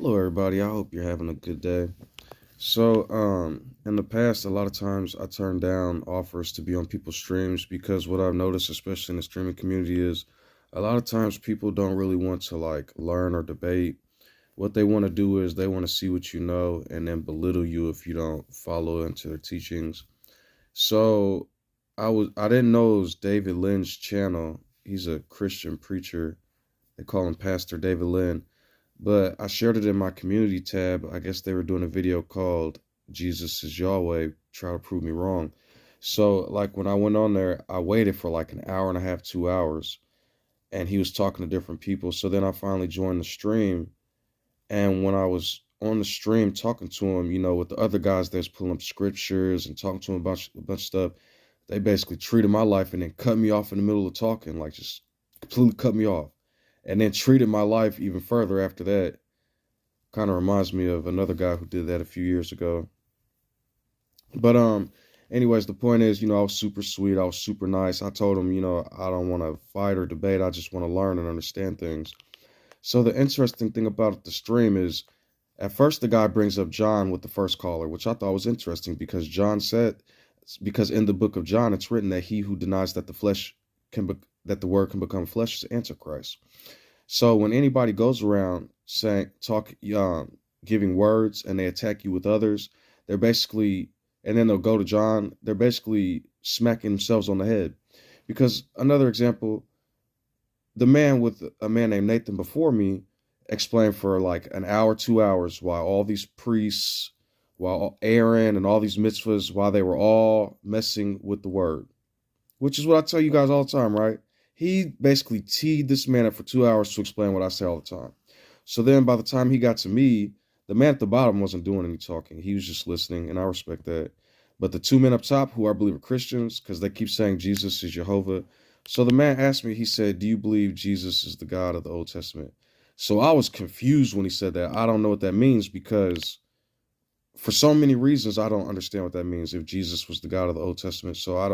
Hello, everybody. I hope you're having a good day. In the past, a lot of times I turn down offers to be on people's streams because what I've noticed, especially in the streaming community, is a lot of times people don't really want to like learn or debate. What they want to do is they want to see what you know and then belittle you if you don't follow into their teachings. So I didn't know it was David Lynn's channel. He's a Christian preacher. They call him Pastor David Lynn, but I shared it in my community tab. I guess they were doing a video called Jesus is Yahweh, try to prove me wrong. So like when I went on there, I waited for like an hour and a half, 2 hours, and he was talking to different people. So then I finally joined the stream. And when I was on the stream talking to him, with the other guys that's pulling up scriptures and talking to him about a bunch of stuff, they basically treated my life and then cut me off in the middle of talking, like just completely cut me off. And then treated my life even further after that. Kind of reminds me of another guy who did that a few years ago. But anyways, the point is, I was super sweet. I was super nice. I told him, I don't want to fight or debate. I just want to learn and understand things. So the interesting thing about the stream is, at first the guy brings up John with the first caller, which I thought was interesting because because in the book of John, it's written that he who denies that that the word can become flesh is Antichrist. So when anybody goes around giving words and they attack you with others, they're basically, and then they'll go to John, they're basically smacking themselves on the head. Because another example, the man with a man named Nathan before me explained for like an hour, 2 hours, why all these priests, while Aaron and all these mitzvahs, why they were all messing with the word, which is what I tell you guys all the time, right? He basically teed this man up for 2 hours to explain what I say all the time. So then by the time he got to me, the man at the bottom wasn't doing any talking. He was just listening, and I respect that. But the two men up top, who I believe are Christians, because they keep saying Jesus is Jehovah. So the man asked me, he said, do you believe Jesus is the God of the Old Testament? So I was confused when he said that. I don't know what that means because for so many reasons, I don't understand what that means if Jesus was the God of the Old Testament. So I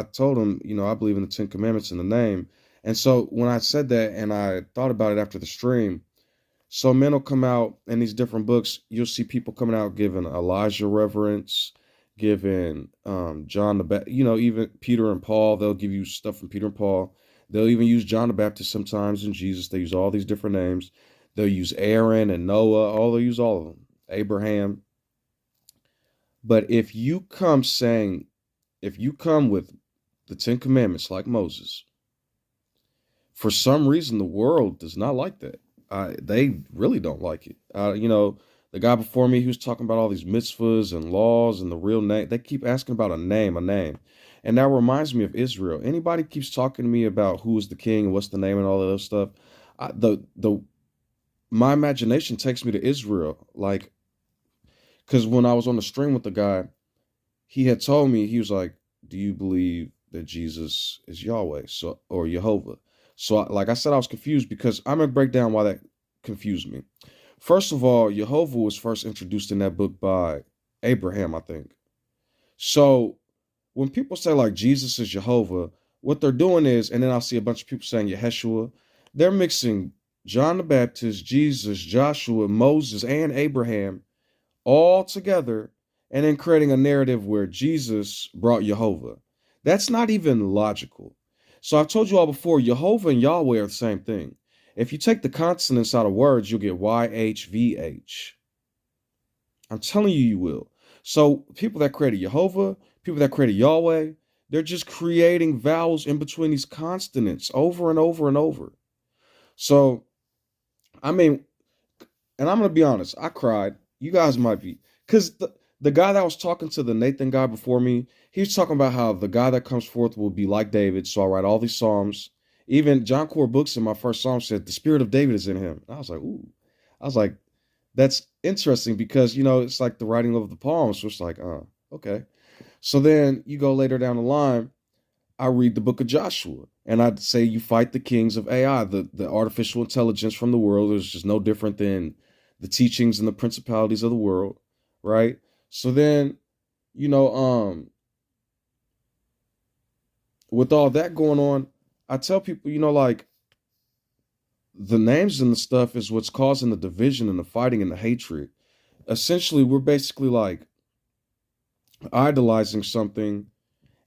told him, I believe in the 10 Commandments in the name. And so when I said that and I thought about it after the stream, so men will come out in these different books. You'll see people coming out giving Elijah reverence, giving John the Baptist, even Peter and Paul. They'll give you stuff from Peter and Paul. They'll even use John the Baptist sometimes and Jesus. They use all these different names. They'll use Aaron and Noah. They'll use all of them. Abraham. But if you come with the 10 Commandments like Moses, for some reason the world does not like that. They really don't like it. The guy before me, he was talking about all these mitzvahs and laws and the real name. They keep asking about a name. And that reminds me of Israel. Anybody keeps talking to me about who is the king and what's the name and all of that stuff. My imagination takes me to Israel. Like, because when I was on the stream with the guy, he had told me, he was like, do you believe that Jesus is Yahweh or Yehovah? So like I said, I was confused because I'm going to break down why that confused me. First of all, Yehovah was first introduced in that book by Abraham, I think. So when people say like Jesus is Jehovah, what they're doing is, and then I'll see a bunch of people saying Yeshua, they're mixing John the Baptist, Jesus, Joshua, Moses, and Abraham all together and then creating a narrative where Jesus brought Yehovah. That's not even logical. So I've told you all before, Yehovah and Yahweh are the same thing. If you take the consonants out of words, you'll get YHVH. I'm telling you, you will. So people that created Yehovah, people that created Yahweh, they're just creating vowels in between these consonants over and over and over. So, I mean, and I'm going to be honest, I cried. You guys might be. Because the guy that was talking to the Nathan guy before me, he was talking about how the guy that comes forth will be like David. So I write all these psalms. Even John Core Books in my first psalm said the spirit of David is in him. And I was like, ooh. I was like, that's interesting because, it's like the writing of the Psalms. So it's like, okay. So then you go later down the line, I read the book of Joshua. And I'd say you fight the kings of AI, the artificial intelligence from the world. It's just no different than the teachings and the principalities of the world, right? So then, with all that going on, I tell people, like the names and the stuff is what's causing the division and the fighting and the hatred. Essentially, we're basically like idolizing something,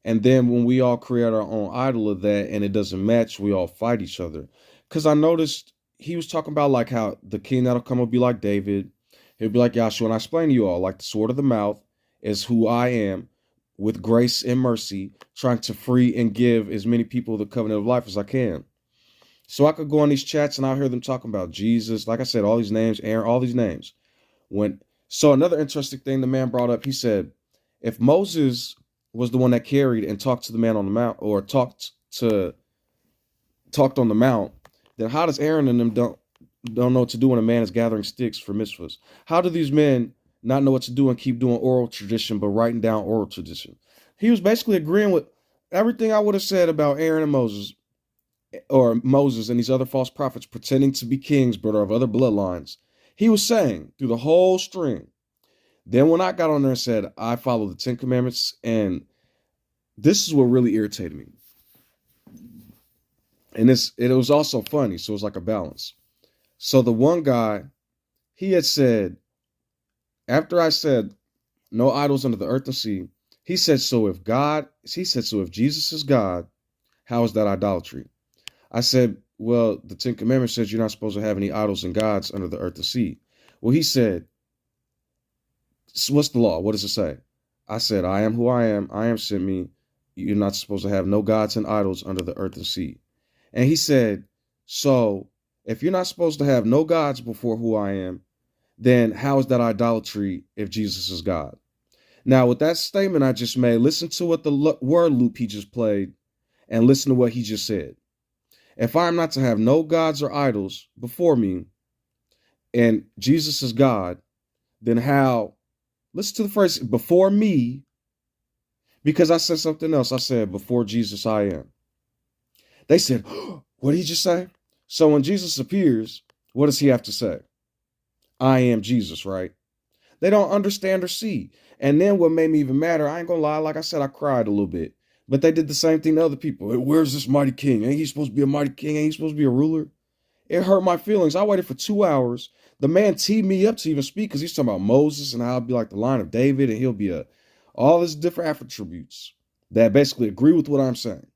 and then when we all create our own idol of that and it doesn't match, we all fight each other. Because I noticed he was talking about like how the king that'll come will be like David. He'll be like Yahshua. And I explained to you all, like the sword of the mouth is who I am, with grace and mercy, trying to free and give as many people the covenant of life as I can. So I could go on these chats and I'll hear them talking about Jesus. Like I said, all these names, Aaron, all these names. So another interesting thing the man brought up, he said, if Moses was the one that carried and talked to the man on the mount, or talked on the mount, then how does Aaron and them don't know what to do when a man is gathering sticks for mitzvahs? How do these men not know what to do and keep doing oral tradition, but writing down oral tradition? He was basically agreeing with everything I would have said about Aaron and Moses, or Moses and these other false prophets pretending to be kings, but are of other bloodlines. He was saying through the whole string. Then when I got on there and said, I follow the 10 Commandments, and this is what really irritated me. And it was also funny, so it was like a balance. So the one guy, he had said, after I said, no idols under the earth and sea, he said, so if Jesus is God, how is that idolatry? I said, well, the 10 Commandments says you're not supposed to have any idols and gods under the earth and sea. Well, he said, what's the law? What does it say? I said, I am who I am sent me. You're not supposed to have no gods and idols under the earth and sea. And he said, so if you're not supposed to have no gods before who I am, then how is that idolatry if Jesus is God? Now, with that statement I just made, listen to what the word loop he just played and listen to what he just said. If I'm not to have no gods or idols before me and Jesus is God, then how? Listen to the phrase, before me, because I said something else. I said, before Jesus I am. They said, what did he just say? So when Jesus appears, what does he have to say? I am Jesus, right? They don't understand or see. And then what made me even madder, I ain't gonna lie, like I said, I cried a little bit. But they did the same thing to other people. Where's this mighty king? Ain't he supposed to be a mighty king? Ain't he supposed to be a ruler? It hurt my feelings. I waited for 2 hours. The man teed me up to even speak because he's talking about Moses and how I'll be like the line of David and he'll be all these different attributes that basically agree with what I'm saying.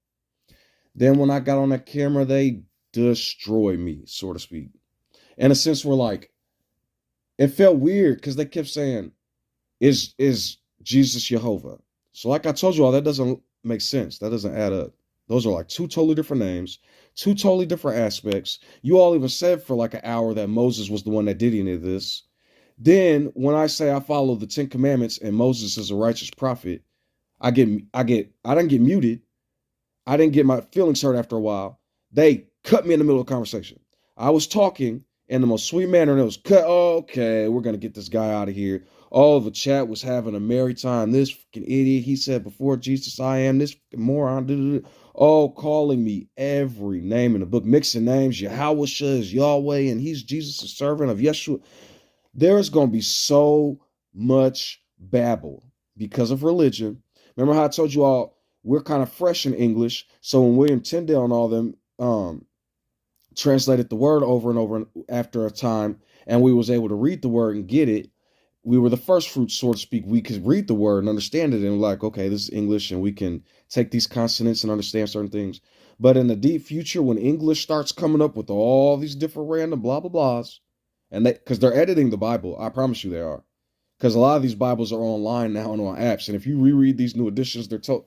Then when I got on that camera, they destroyed me, so to speak. In a sense, we're like, it felt weird because they kept saying, is Jesus Yehovah? So like I told you all, that doesn't make sense. That doesn't add up. Those are like two totally different names, two totally different aspects. You all even said for like an hour that Moses was the one that did any of this. Then when I say I follow the 10 Commandments and Moses is a righteous prophet, I didn't get muted. I didn't get my feelings hurt after a while. They cut me in the middle of the conversation. I was talking in the most sweet manner and it was cut. Oh, okay, we're going to get this guy out of here. Oh, the chat was having a merry time. This fucking idiot, he said, before Jesus I am, this moron. Oh, calling me every name in the book, mixing names. Yehovah is Yahweh, and he's Jesus' servant of Yeshua. There is going to be so much babble because of religion. Remember how I told you all, we're kind of fresh in English. So when William Tyndale and all them translated the word over and over after a time, and we was able to read the word and get it, we were the first fruits, so to speak. We could read the word and understand it and like, okay, this is English and we can take these consonants and understand certain things. But in the deep future, when English starts coming up with all these different random blah, blah, blahs, and because they're editing the Bible, I promise you they are. Because a lot of these Bibles are online now and on apps. And if you reread these new editions, they're told,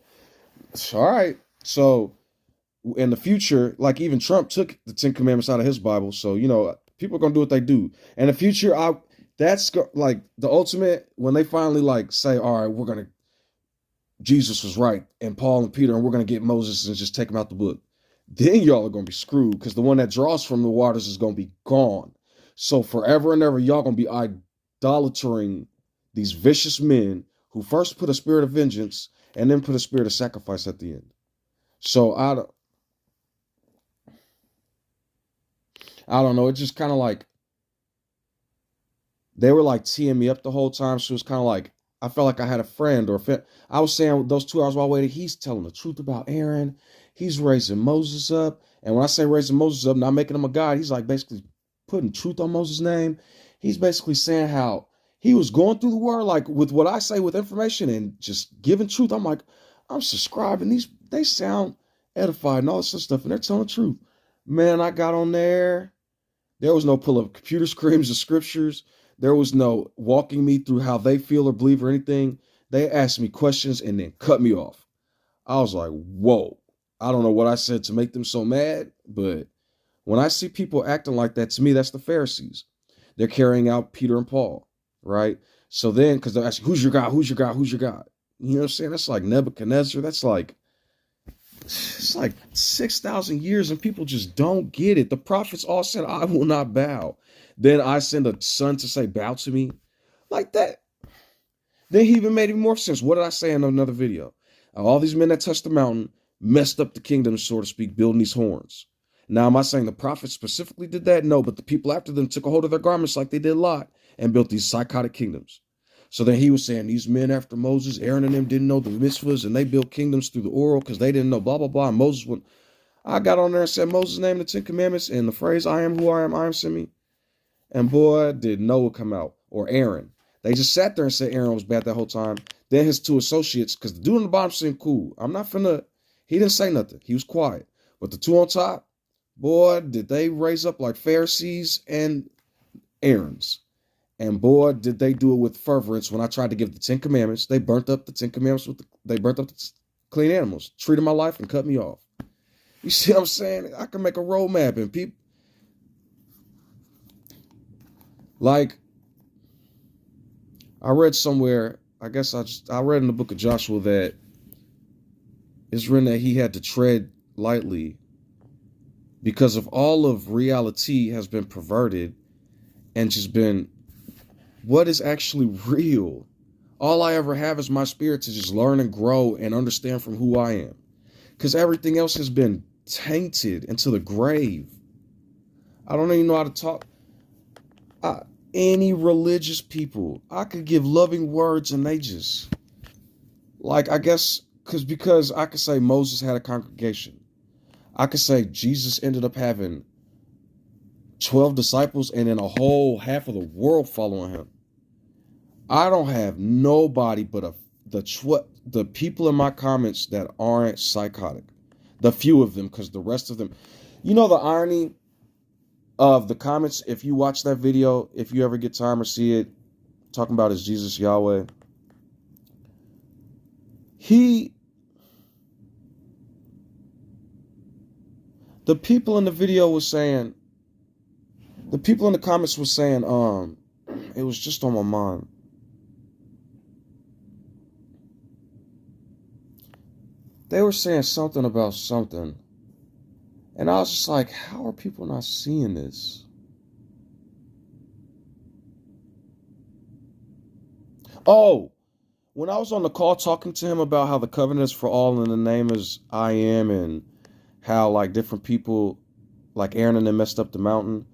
all right. So in the future, like even Trump took the 10 Commandments out of his Bible. So, people are going to do what they do. In the future, that's like the ultimate, when they finally like say, all right, Jesus was right, and Paul and Peter, and we're going to get Moses and just take him out the book. Then y'all are going to be screwed because the one that draws from the waters is going to be gone. So forever and ever, y'all going to be idolatering these vicious men who first put a spirit of vengeance and then put a spirit of sacrifice at the end. So I don't know. It's just kind of like, they were like teeing me up the whole time. So it was kind of like, I felt like I had a friend I was saying those 2 hours while I waited, he's telling the truth about Aaron. He's raising Moses up. And when I say raising Moses up, not making him a god, he's like basically putting truth on Moses' name. He's basically saying how he was going through the word, like with what I say with information and just giving truth. I'm like, I'm subscribing. They sound edified and all this stuff, and they're telling the truth. Man, I got on there. There was no pull up computer screens of scriptures. There was no walking me through how they feel or believe or anything. They asked me questions and then cut me off. I was like, whoa. I don't know what I said to make them so mad, but when I see people acting like that, to me, that's the Pharisees. They're carrying out Peter and Paul, right? So then, because they're asking, who's your God? Who's your God? Who's your God? You know what I'm saying? That's like Nebuchadnezzar. It's like 6,000 years and people just don't get it. The prophets all said, I will not bow. Then I send a son to say, bow to me. Like that. Then he even made even more sense. What did I say in another video? All these men that touched the mountain messed up the kingdom, so to speak, building these horns. Now, am I saying the prophets specifically did that? No, but the people after them took a hold of their garments like they did Lot and built these psychotic kingdoms. So then he was saying these men after Moses, Aaron and them didn't know the mitzvahs and they built kingdoms through the oral because they didn't know blah, blah, blah. And Moses went, I got on there and said Moses' name, the 10 Commandments, and the phrase, I am who I am sent me. And boy, did Noah come out, or Aaron. They just sat there and said Aaron was bad that whole time. Then his two associates, because the dude on the bottom seemed cool. He didn't say nothing. He was quiet. But the two on top, boy, did they raise up like Pharisees and Aarons. And boy, did they do it with fervence. When I tried to give the 10 Commandments, they burnt up the 10 Commandments they burnt up the clean animals, treated my life and cut me off. You see what I'm saying? I can make a roadmap and people, like, I read somewhere, I read in the book of Joshua that it's written that he had to tread lightly because of all of reality has been perverted and just been what is actually real. All I ever have is my spirit to just learn and grow and understand from who I am. Because everything else has been tainted into the grave. I don't even know how to talk. Any religious people, I could give loving words and they just, like, I guess, because I could say Moses had a congregation. I could say Jesus ended up having 12 disciples and then a whole half of the world following him. I don't have nobody but the people in my comments that aren't psychotic. The few of them, because the rest of them, you know, the irony of the comments, if you watch that video, if you ever get time or see it, talking about is Jesus Yahweh. The people in the video was saying, the people in the comments were saying, it was just on my mind. They were saying something about something. And I was just like, how are people not seeing this? Oh, when I was on the call talking to him about how the covenant is for all and the name is I am, and how like different people like Aaron and them messed up the mountain,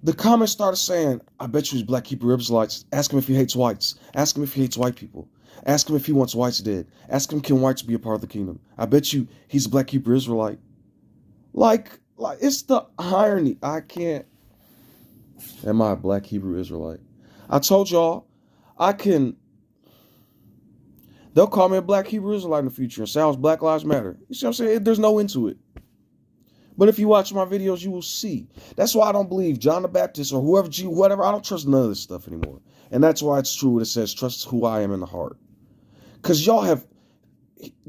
the comments started saying, I bet you he's black Hebrew Israelites. Ask him if he hates whites. Ask him if he hates white people. Ask him if he wants whites dead. Ask him, can whites be a part of the kingdom? I bet you he's a black Hebrew Israelite. Like it's the irony. I can't. Am I a black Hebrew Israelite? I told y'all, they'll call me a black Hebrew Israelite in the future and say I was Black Lives Matter. You see what I'm saying? There's no end to it. But if you watch my videos, you will see. That's why I don't believe John the Baptist or whatever. I don't trust none of this stuff anymore. And that's why it's true what it says, trust who I am in the heart. Because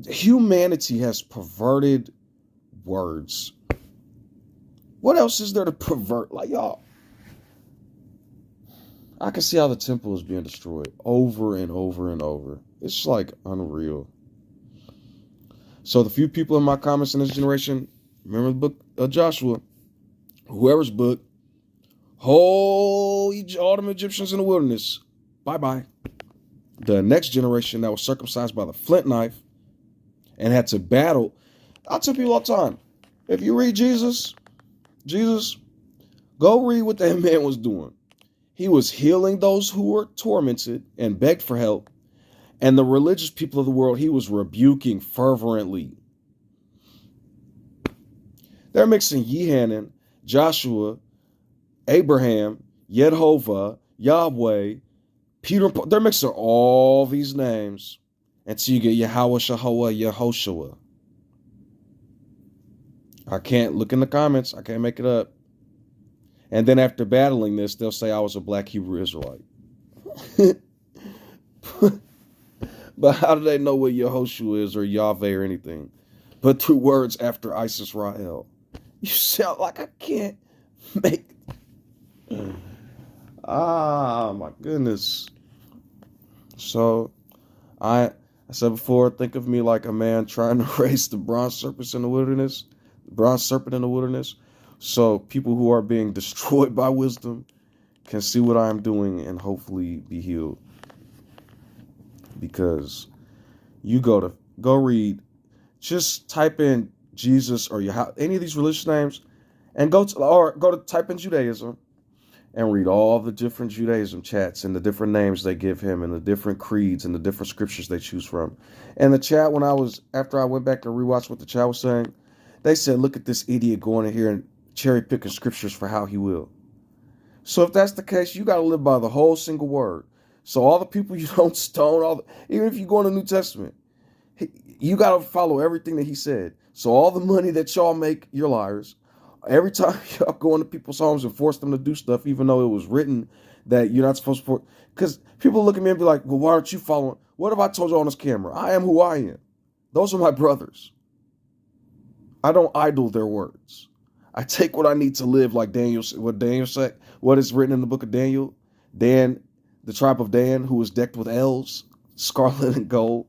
humanity has perverted words. What else is there to pervert? Like, y'all, I can see how the temple is being destroyed over and over and over. It's like unreal. So the few people in my comments in this generation, remember the book of Joshua, whoever's book, all them Egyptians in the wilderness, bye-bye. The next generation that was circumcised by the flint knife and had to battle. I tell people all the time, if you read Jesus, go read what that man was doing. He was healing those who were tormented and begged for help. And the religious people of the world, he was rebuking fervently. They're mixing Yehohanan, Joshua, Abraham, Yehovah, Yahweh, Peter. They're mixing all these names until you get Yahweh, Shahoah, Yehoshua. I can't look in the comments. I can't make it up. And then after battling this, they'll say I was a black Hebrew Israelite. But how do they know what Yehoshua is or Yahweh or anything? But through words after Isis Rael. You sound like I can't make. Ah, my goodness. So I said before, think of me like a man trying to raise the bronze serpents in the wilderness, the bronze serpent in the wilderness. So people who are being destroyed by wisdom can see what I am doing and hopefully be healed. Because you go read, just type in Jesus or any of these religious names, and go to type in Judaism and read all the different Judaism chats and the different names they give him and the different creeds and the different scriptures they choose from. And the chat, after I went back and rewatched what the chat was saying, they said, look at this idiot going in here and cherry picking scriptures for how he will. So if that's the case, you got to live by the whole single word. So all the people you don't stone, even if you go in the New Testament, you got to follow everything that he said. So all the money that y'all make, you're liars. Every time y'all go into people's homes and force them to do stuff, even though it was written that you're not supposed to, because people look at me and be like, well, why aren't you following? What have I told you on this camera? I am who I am. Those are my brothers. I don't idle their words. I take what I need to live, like Daniel said, what is written in the book of Daniel. Dan, the tribe of Dan, who was decked with elves, scarlet and gold,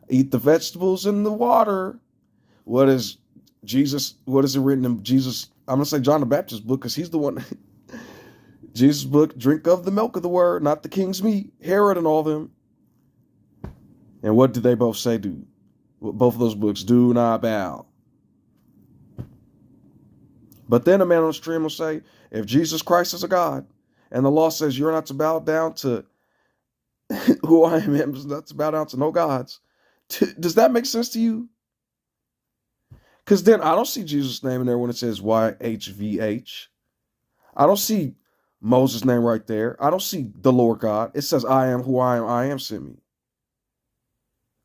eat the vegetables and the water. What is it written in Jesus? I'm going to say John the Baptist's book, because he's the one. Jesus' book, drink of the milk of the word, not the king's meat. Herod and all them. And what did they both say? Both of those books, do not bow. But then a man on the stream will say, if Jesus Christ is a God, and the law says you're not to bow down to who I am, not to bow down to no gods, does that make sense to you? Because then I don't see Jesus' name in there when it says YHVH. I don't see Moses' name right there. I don't see the Lord God. It says I am who I am sent me.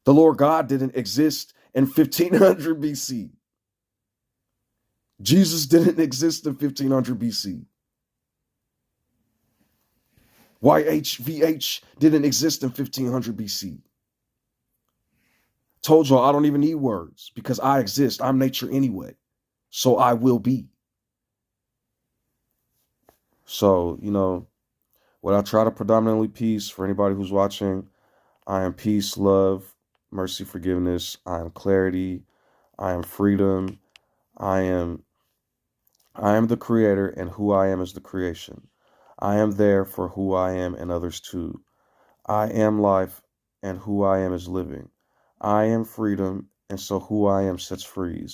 The Lord God didn't exist in 1500 BC. Jesus didn't exist in 1500 BC. YHVH didn't exist in 1500 BC. Told y'all I don't even need words because I exist. I'm nature anyway. So I will be. So, what I try to predominantly peace for anybody who's watching, I am peace, love, mercy, forgiveness. I am clarity. I am freedom. I am the creator, and who I am is the creation. I am there for who I am and others too. I am life, and who I am is living. I am freedom, and so who I am sets free.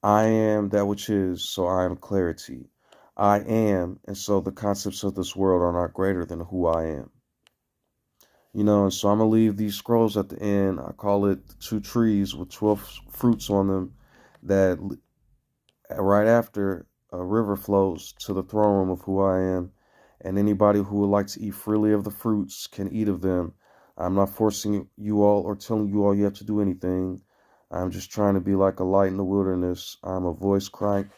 I am that which is, so I am clarity. I am, and so the concepts of this world are not greater than who I am. And so I'm going to leave these scrolls at the end. I call it the 2 trees with 12 fruits on them, that right after a river flows to the throne room of who I am. And anybody who would like to eat freely of the fruits can eat of them. I'm not forcing you all or telling you all you have to do anything. I'm just trying to be like a light in the wilderness. I'm a voice crying.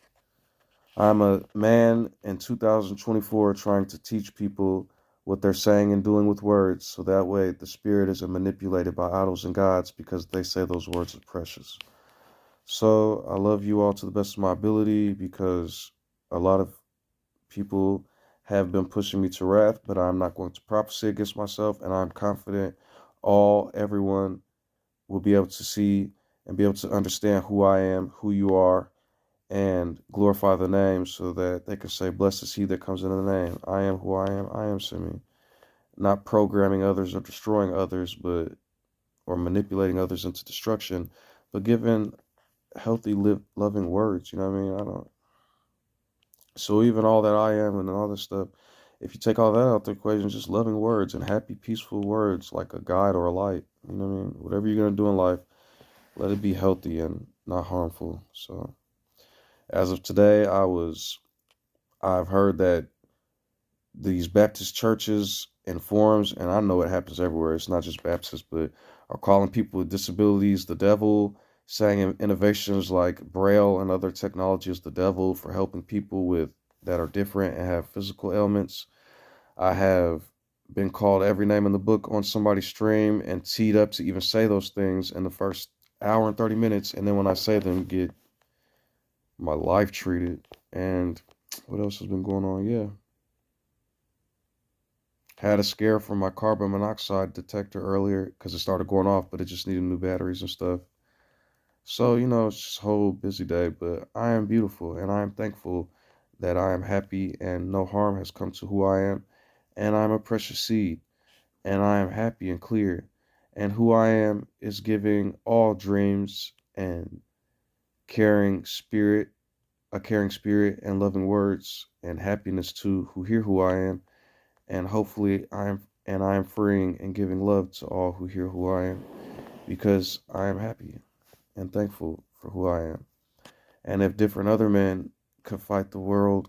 I'm a man in 2024 trying to teach people what they're saying and doing with words, so that way the spirit isn't manipulated by idols and gods because they say those words are precious. So I love you all to the best of my ability, because a lot of people have been pushing me to wrath, but I'm not going to prophecy against myself, and I'm confident everyone will be able to see and be able to understand who I am, who you are, and glorify the name, so that they can say, blessed is he that comes in the name. I am who I am sent me. Not programming others or destroying others, or manipulating others into destruction, but giving healthy, loving words. You know what I mean? So even all that I am and all this stuff, if you take all that out the equation, just loving words and happy, peaceful words, like a guide or a light. You know what I mean? Whatever you're going to do in life, let it be healthy and not harmful. So As of today, I've heard that these Baptist churches and forums, and I know it happens everywhere, it's not just Baptists, but are calling people with disabilities the devil, saying innovations like Braille and other technology is the devil for helping people that are different and have physical ailments. I have been called every name in the book on somebody's stream and teed up to even say those things in the first hour and 30 minutes, and then when I say them, get my life treated. And what else has been going on? Yeah. Had a scare from my carbon monoxide detector earlier because it started going off, but it just needed new batteries and stuff. So, it's just a whole busy day, but I am beautiful and I am thankful that I am happy and no harm has come to who I am. And I'm a precious seed and I am happy and clear. And who I am is giving all dreams and caring spirit, a caring spirit and loving words and happiness to who hear who I am. And hopefully I am freeing and giving love to all who hear who I am because I am happy and thankful for who I am. And if different other men could fight the world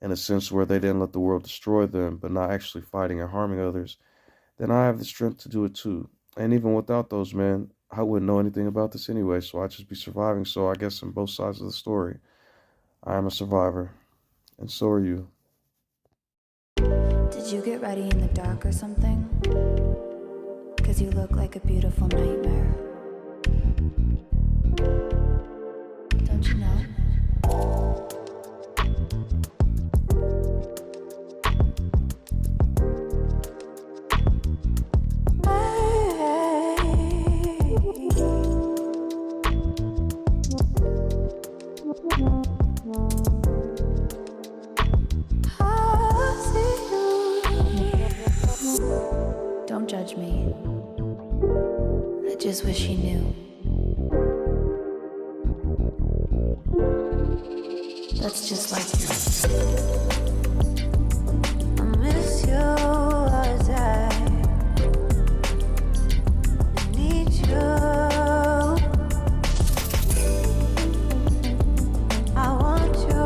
in a sense where they didn't let the world destroy them, but not actually fighting and harming others, then I have the strength to do it too. And even without those men, I wouldn't know anything about this anyway, so I'd just be surviving. So I guess on both sides of the story, I am a survivor, and so are you. Did you get ready in the dark or something? 'Cause you look like a beautiful nightmare. Don't you know? Don't judge me. I just wish he knew. That's just like you. I miss you as I need you. I want you.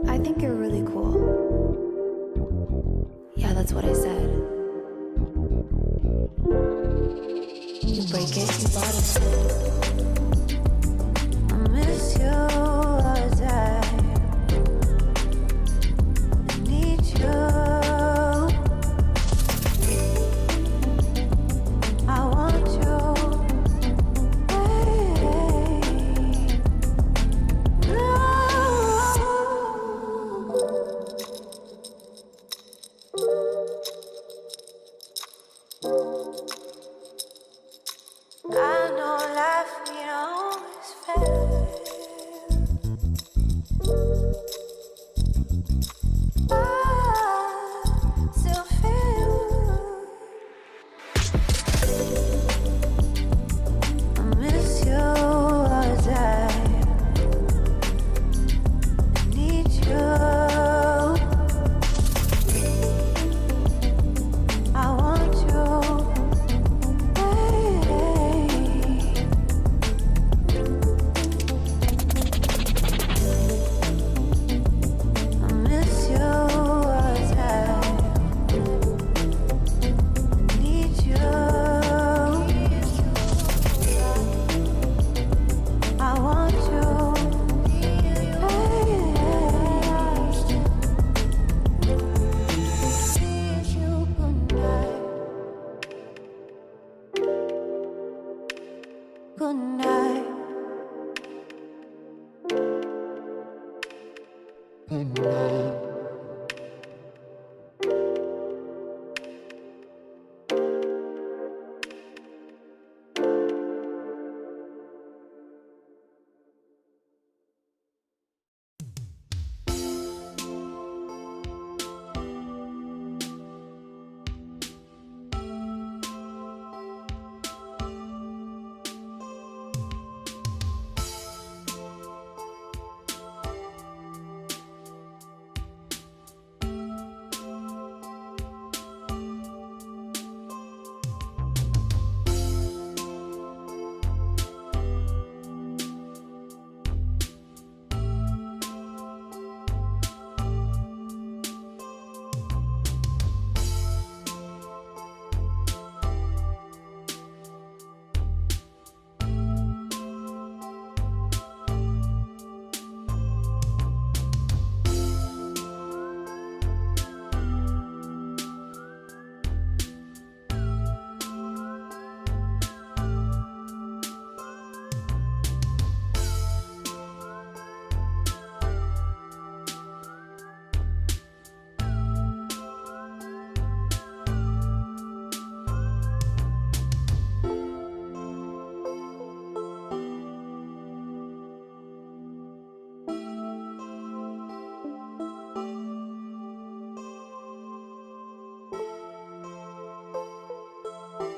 I think you're really cool. Yeah, that's what I said. You break it, you bought it. I miss you as I need you. I want you. I know life ain't always fair. I still feel. I miss you as I need you. I want you. I miss you as I need you. I want you. Good night. Good night. Good night.